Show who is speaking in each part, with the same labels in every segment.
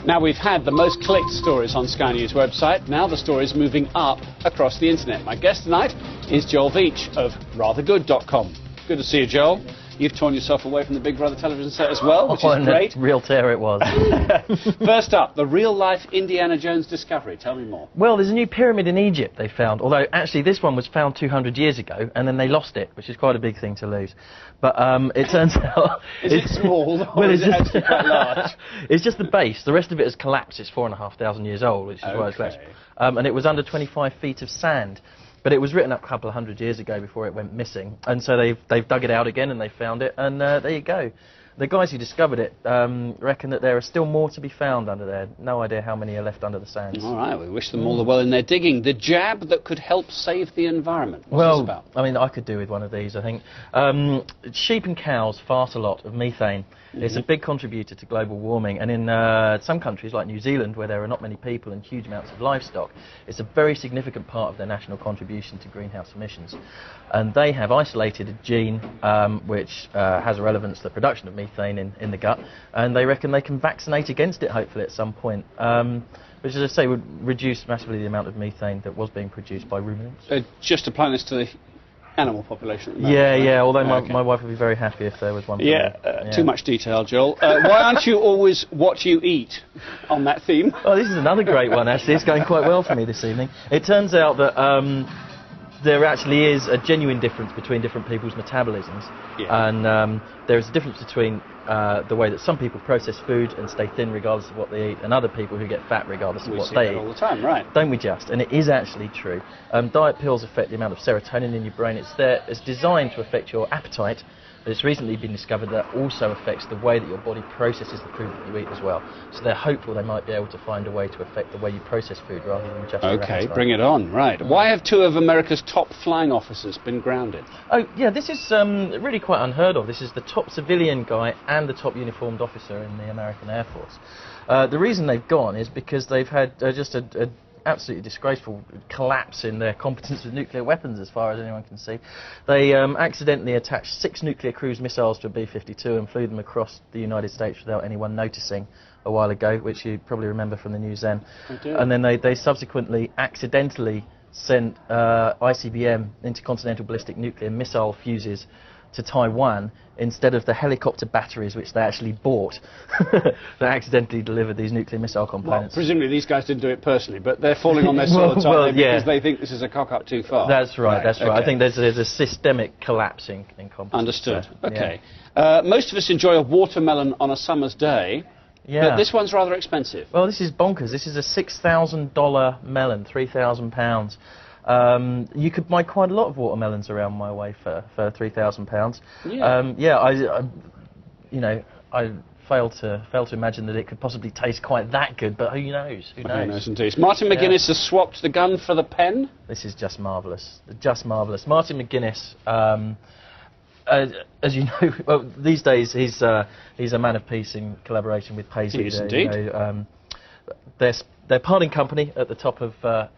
Speaker 1: Now, we've had the most clicked stories on Sky News website. Now the story's moving up across the internet. My guest tonight is Joel Veitch of rathergood.com. Good to see you, Joel. You've torn yourself away from the Big Brother television set as well, which is great.
Speaker 2: Real tear it was.
Speaker 1: First up, the real-life Indiana Jones discovery. Tell me more.
Speaker 2: Well, there's a new pyramid in Egypt they found, although actually this one was found 200 years ago, and then they lost it, which is quite a big thing to lose. But it turns out...
Speaker 1: Is it small, or is it actually quite large?
Speaker 2: It's just the base. The rest of it has collapsed. It's 4,500 years old, which is why it's collapsed. And it was under 25 feet of sand. But it was written up a couple of hundred years ago before it went missing, and so they've dug it out again and they found it, and there you go. The guys who discovered it reckon that there are still more to be found under there. No idea how many are left under the sands. All
Speaker 1: right, we wish them all the well in their digging. The jab that could help save the environment. What's this about?
Speaker 2: I mean, I could do with one of these, I think. Sheep and cows fart a lot of methane. It's a big contributor to global warming, and in some countries like New Zealand, where there are not many people and huge amounts of livestock, it's a very significant part of their national contribution to greenhouse emissions. And they have isolated a gene which has a relevance to the production of methane in the gut, and they reckon they can vaccinate against it, hopefully, at some point. Which, as I say, would reduce massively the amount of methane that was being produced by ruminants.
Speaker 1: Just applying this to the animal population?
Speaker 2: Yeah, although my wife would be very happy if there was one.
Speaker 1: Too much detail, Joel. Why aren't you always what you eat on that theme?
Speaker 2: Oh, this is another great one, actually. It's going quite well for me this evening. It turns out that there actually is a genuine difference between different people's metabolisms, and there is a difference between the way that some people process food and stay thin regardless of what they eat, and other people who get fat regardless of what they eat.
Speaker 1: We see that all the time, right?
Speaker 2: Don't we just? And it is actually true. Diet pills affect the amount of serotonin in your brain. It's designed to affect your appetite, but it's recently been discovered that also affects the way that your body processes the food that you eat as well. So they're hopeful they might be able to find a way to affect the way you process food rather than just your appetite.
Speaker 1: Okay, bring it on. Right. Why have two of America's top flying officers been grounded?
Speaker 2: Oh, yeah, this is really quite unheard of. This is the top civilian guy and the top uniformed officer in the American Air Force. The reason they've gone is because they've had just a absolutely disgraceful collapse in their competence with nuclear weapons, as far as anyone can see. They accidentally attached 6 nuclear cruise missiles to a B-52 and flew them across the United States without anyone noticing a while ago, which you probably remember from the news then.
Speaker 1: I do.
Speaker 2: And then they subsequently accidentally sent ICBM, intercontinental ballistic nuclear missile fuses, to Taiwan instead of the helicopter batteries which they actually bought that accidentally delivered these nuclear missile components.
Speaker 1: Well, presumably these guys didn't do it personally, but they're falling on their swords, aren't they, because they think this is a cock-up too far.
Speaker 2: That's right, that's right. I think there's a systemic collapsing in competence.
Speaker 1: Understood. Okay. Most of us enjoy a watermelon on a summer's day.
Speaker 2: Yeah.
Speaker 1: But this one's rather expensive.
Speaker 2: Well, this is bonkers. This is a $6,000 melon, £3,000. You could buy quite a lot of watermelons around my way for £3,000. I fail to imagine that it could possibly taste quite that good, but who knows? Who knows?
Speaker 1: Who knows indeed. Martin McGuiness has swapped the gun for the pen.
Speaker 2: This is just marvellous. Just marvellous. Martin McGuiness, as you know, well, these days he's a man of peace in collaboration with Paisley.
Speaker 1: He is indeed.
Speaker 2: They're parting company at the top of the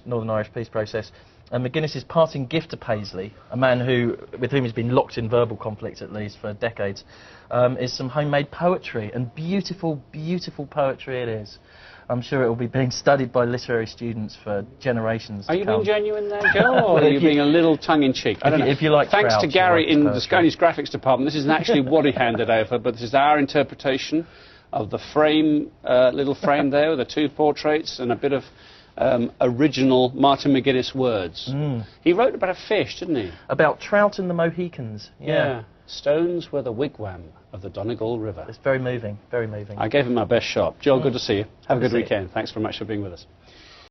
Speaker 2: Northern Irish peace process, and McGuinness's parting gift to Paisley, a man with whom he's been locked in verbal conflict at least for decades, is some homemade poetry, and beautiful, beautiful poetry it is. I'm sure it will be being studied by literary students for generations to come.
Speaker 1: Are you being genuine there, Joe, or are you being a little tongue-in-cheek? I don't know.
Speaker 2: If you like
Speaker 1: Thanks
Speaker 2: Crouch,
Speaker 1: to Gary in the Sky News graphics department, this isn't actually what he handed over, but this is our interpretation of the frame, little frame there with the 2 portraits and a bit of original Martin McGuiness words. He wrote about a fish, didn't he?
Speaker 2: About trout and the Mohicans. Yeah.
Speaker 1: Stones were the wigwam of the Donegal River.
Speaker 2: It's very moving, very moving.
Speaker 1: I gave him my best shot. Joel, good to see you. Have a good weekend. Thanks very much for being with us.